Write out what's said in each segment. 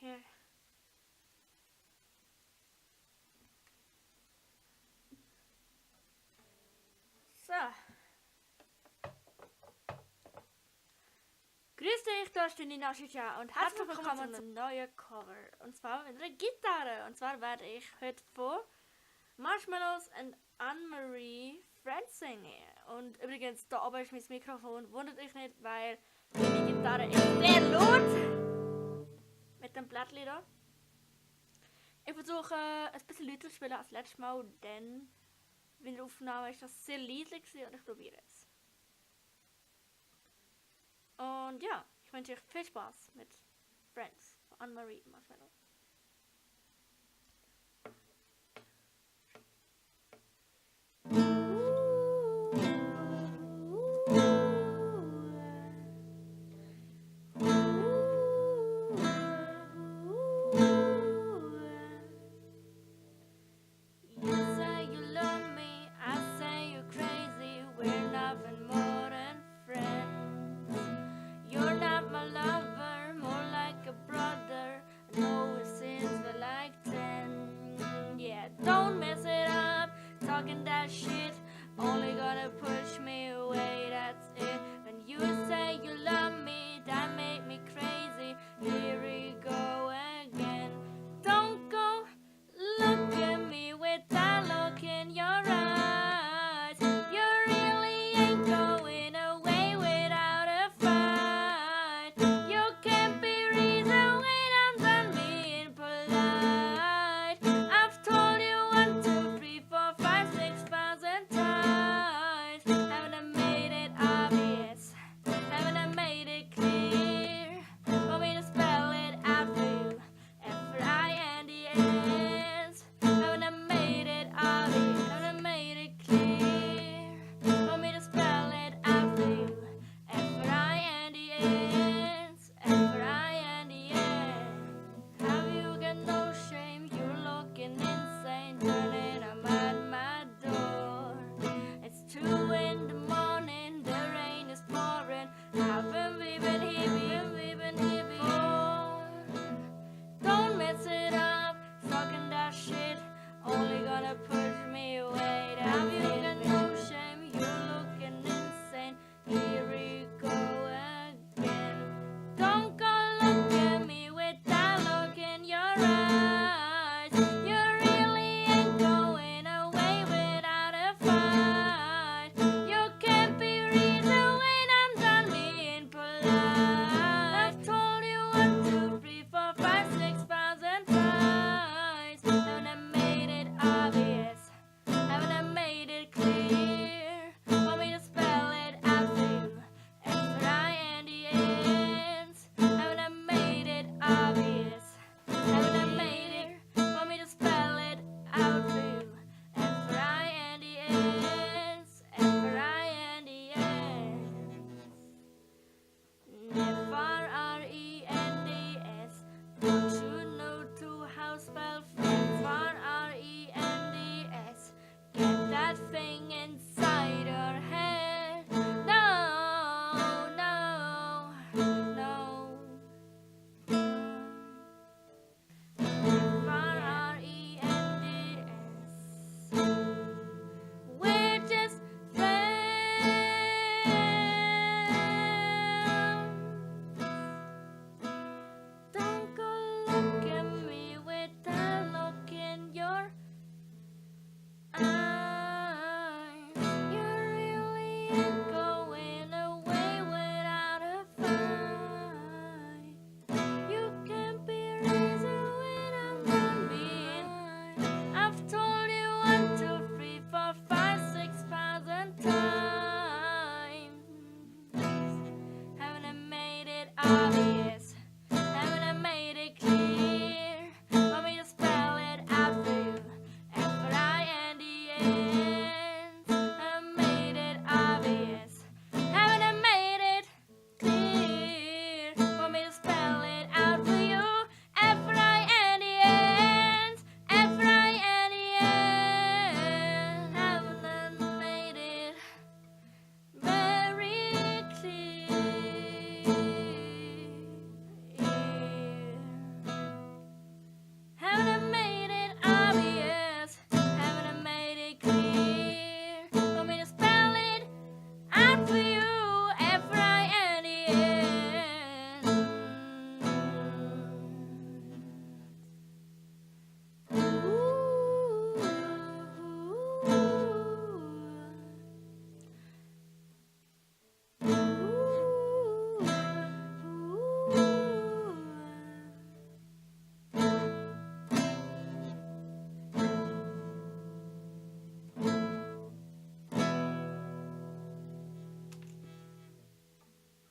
Hier. So. Grüß dich, da ist die Nina Schicha und herzlich willkommen zum neuen Cover. Und zwar mit einer Gitarre. Und zwar werde ich heute von Marshmallows and Anne-Marie Friends singen. Und übrigens, da oben ist mein Mikrofon. Wundert euch nicht, weil meine Gitarre ist sehr laut. Mit dem Blättchen da. Ich versuche ein bisschen lauter zu spielen als letztes Mal, denn in der Aufnahme ist das sehr leise und ich probiere es. Und ja, ich wünsche euch viel Spaß mit Friends von Anne-Marie Marshmallow. You're not my lover, more like a brother. I know it's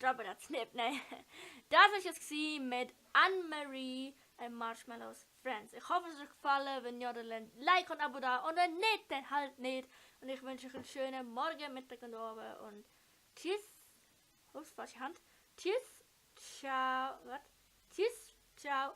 droppe das nicht, nein. Das war jetzt mit Anne-Marie und Marshmallows Friends. Ich hoffe, es hat euch gefallen. Wenn ja, dann lasst Like und Abo da. Und wenn nicht, dann halt nicht. Und ich wünsche euch einen schönen Morgen, Mittag und Abend. Und tschüss. Ups, falsche Hand. Tschüss. Ciao. Was? Tschüss. Ciao.